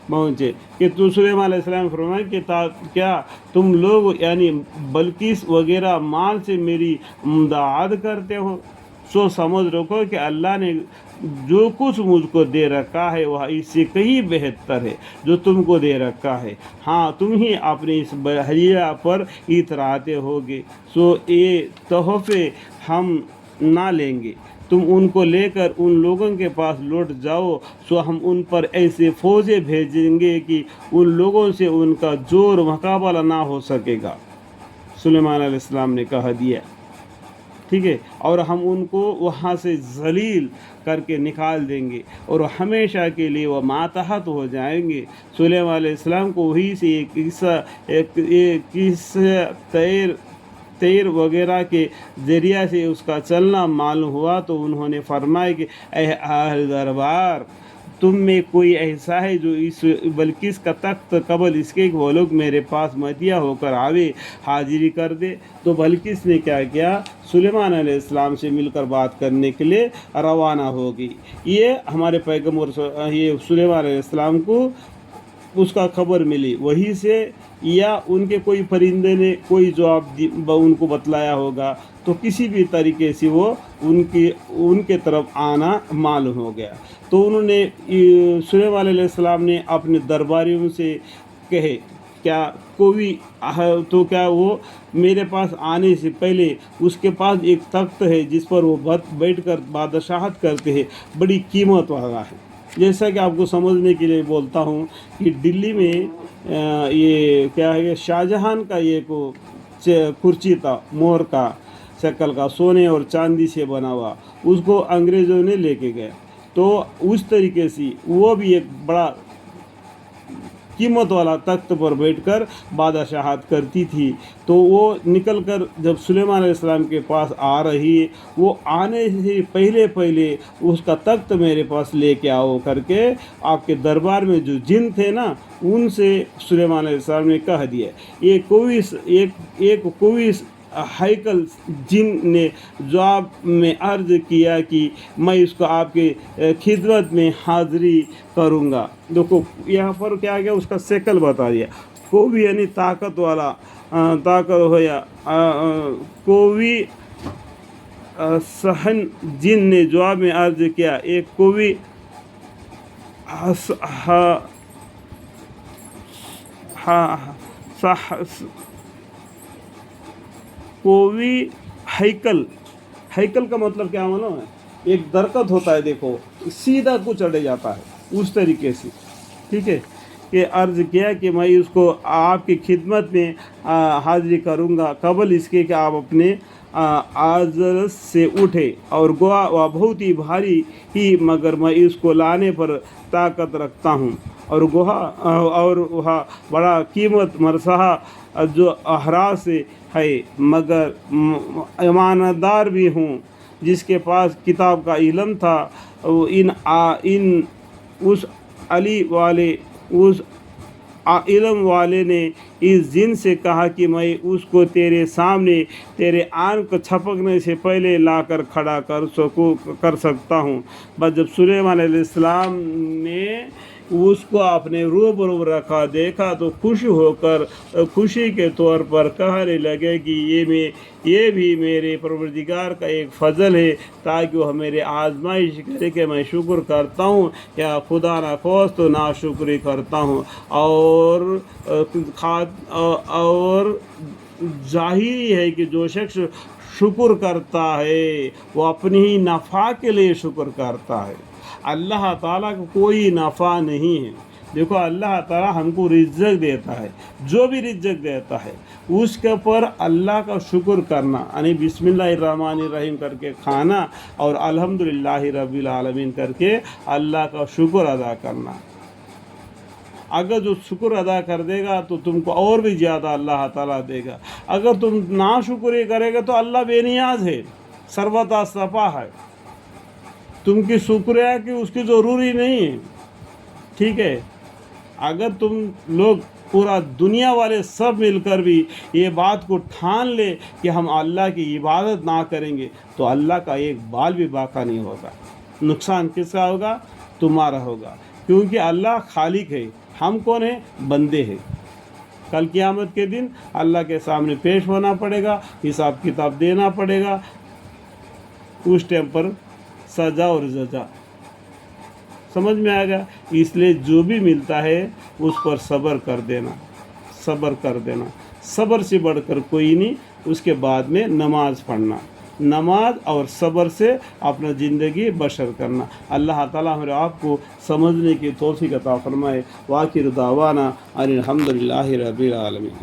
پہنچے کہ تو سلیمان علیہ السلام فرمائے کہ کیا تم لوگ یعنی بلقیس وغیرہ مال سے میری امداد کرتے ہو؟ سو سمجھ رکھو کہ اللہ نے جو کچھ مجھ کو دے رکھا ہے وہ اس سے کہیں بہتر ہے جو تم کو دے رکھا ہے۔ ہاں تم ہی اپنے اس بحریہ پر اتراتے ہوگے، سو یہ تحفے ہم نہ لیں گے، تم ان کو لے کر ان لوگوں کے پاس لوٹ جاؤ، سو ہم ان پر ایسے فوجیں بھیجیں گے کہ ان لوگوں سے ان کا زور مقابلہ نہ ہو سکے گا۔ سلیمان علیہ السلام نے کہہ دیا، ٹھیک ہے، اور ہم ان کو وہاں سے ذلیل کر کے نکال دیں گے اور ہمیشہ کے لیے وہ ماتحت ہو جائیں گے۔ سلیمان علیہ السلام کو وہی سے ایک قصہ تیر وغیرہ کے ذریعہ سے اس کا چلنا معلوم ہوا، تو انہوں نے فرمایا کہ اے اہل دربار، تم میں کوئی ایسا ہے جو اس بلقیس کا تخت قبل اس کے وہ لوگ میرے پاس مدیہ ہو کر آوے، حاضری کر دے۔ تو بلقیس نے کیا کیا، سلیمان علیہ السلام سے مل کر بات کرنے کے لیے روانہ ہو گئی۔ یہ ہمارے پیغمبر یہ سلیمان علیہ السلام کو اس کا خبر ملی وہی سے، یا ان کے کوئی پرندے نے کوئی جواب ان کو بتلایا ہوگا، تو کسی بھی طریقے سے وہ ان کے طرف آنا معلوم ہو گیا۔ تو انہوں نے سلیمان علیہ السلام نے اپنے درباریوں سے کہے کیا کوئی تو کیا وہ میرے پاس آنے سے پہلے اس کے پاس ایک تخت ہے جس پر وہ بیٹھ کر بادشاہت کرتے ہیں، بڑی قیمت والا ہے۔ جیسا کہ آپ کو سمجھنے کے لیے بولتا ہوں کہ دلی میں یہ کیا ہے، شاہ جہان کا یہ کرسی تھا، مور کا شکل کا، سونے اور چاندی سے بنا ہوا، اس کو انگریزوں نے لے کے گئے۔ تو اس طریقے سے وہ بھی ایک بڑا قیمت والا تخت پر بیٹھ کر بادشاہت کرتی تھی۔ تو وہ نکل کر جب سلیمان علیہ السلام کے پاس آ رہی ہے، وہ آنے سے پہلے اس کا تخت میرے پاس لے کے آؤ کر کے آپ کے دربار میں جو جن تھے نا، ان سے سلیمان علیہ السلام نے کہہ دیا۔ ایک کوئس ہیکل جن نے جواب میں عرض کیا کہ میں اس کو آپ کے خدمت میں حاضری کروں گا۔ دیکھو یہاں پر کیا گیا، اس کا شکل بتا دیا، کوئی یعنی طاقت والا، طاقت ہو یا کوئی سہن جن نے جواب میں عرض کیا، ایک کوئی کوئی ہیکل کا مطلب کیا معلوم ہے، ایک درخت ہوتا ہے، دیکھو سیدھا کو چڑھے جاتا ہے، اس طریقے سے، ٹھیک ہے، کہ عرض کیا کہ میں اس کو آپ کی خدمت میں حاضری کروں گا قبل اس کے کہ آپ اپنے عاجز سے اٹھے، اور گوا وہ بہت ہی بھاری ہی، مگر میں اس کو لانے پر طاقت رکھتا ہوں، اور وہ بڑا قیمت مرصع جو احراز سے ہے، مگر ایماندار بھی ہوں، جس کے پاس کتاب کا علم تھا۔ اس علم والے نے اس جن سے کہا کہ میں اس کو تیرے سامنے تیرے آنکھ چھپکنے سے پہلے لا کر کھڑا کر سکتا ہوں۔ بس جب سلیمان علیہ السلام نے اس کو اپنے روبرو رکھا دیکھا تو خوشی کے طور پر کہنے لگے کہ یہ بھی میرے پروردگار کا ایک فضل ہے، تاکہ وہ میرے آزمائش کرے کہ میں شکر کرتا ہوں یا خدا نخواست تو ناشکری کرتا ہوں۔ اور ظاہری ہے کہ جو شخص شکر کرتا ہے وہ اپنی ہی نفع کے لیے شکر کرتا ہے، اللہ تعالیٰ کو کوئی نفع نہیں ہے۔ دیکھو اللہ تعالیٰ ہم کو رزق دیتا ہے، جو بھی رزق دیتا ہے اس کے پر اللہ کا شکر کرنا، یعنی بسم اللہ الرحمن الرحیم کر کے کھانا اور الحمدللہ رب العالمین کر کے اللہ کا شکر ادا کرنا۔ اگر جو شکر ادا کر دے گا تو تم کو اور بھی زیادہ اللہ تعالیٰ دے گا۔ اگر تم ناشکری کرے گا تو اللہ بے نیاز ہے، سربتا صفا ہے، تم کی شکریہ کی اس کی ضروری نہیں ہے، ٹھیک ہے۔ اگر تم لوگ پورا دنیا والے سب مل کر بھی یہ بات کو ٹھان لے کہ ہم اللہ کی عبادت نہ کریں گے تو اللہ کا ایک بال بھی باقی نہیں ہوگا۔ نقصان کس کا ہوگا؟ تمہارا ہوگا، کیونکہ اللہ خالق ہے، ہم کون ہیں؟ بندے ہیں. کل قیامت کے دن اللہ کے سامنے پیش ہونا پڑے گا، حساب کتاب دینا پڑے گا. اس ٹائم پر سزا اور جزا سمجھ میں آئے گا. اس لیے جو بھی ملتا ہے اس پر صبر کر دینا، صبر کر دینا. صبر سے بڑھ کر کوئی نہیں. اس کے بعد میں نماز پڑھنا، نماز اور صبر سے اپنا زندگی بسر کرنا. اللہ تعالیٰ ہمارے آپ کو سمجھنے کی توفیق عطا فرمائے. وآخر دعوانا ان الحمد للہ رب العالمین.